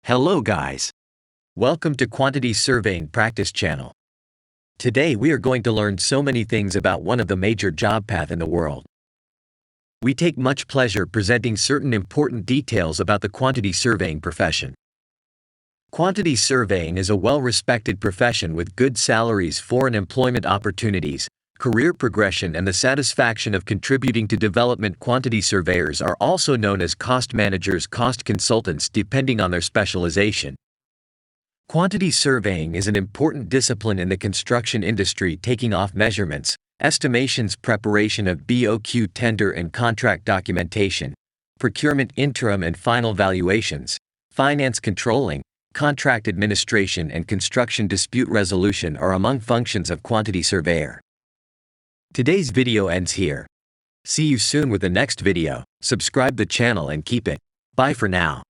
Hello guys. Welcome to Quantity Surveying Practice Channel. Today we are going to learn so many things about one of the major job path in the world. We take much pleasure presenting certain important details about the quantity surveying profession. Quantity surveying is a well-respected profession with good salaries, foreign employment opportunities, career progression and the satisfaction of contributing to development. Quantity surveyors are also known as cost managers, cost consultants depending on their specialization. Quantity surveying is an important discipline in the construction industry, taking off measurements, estimations, preparation of BOQ tender and contract documentation, procurement interim and final valuations, finance controlling, contract administration and construction dispute resolution are among functions of quantity surveyor. Today's video ends here. See you soon with the next video. Subscribe the channel and keep it. Bye for now.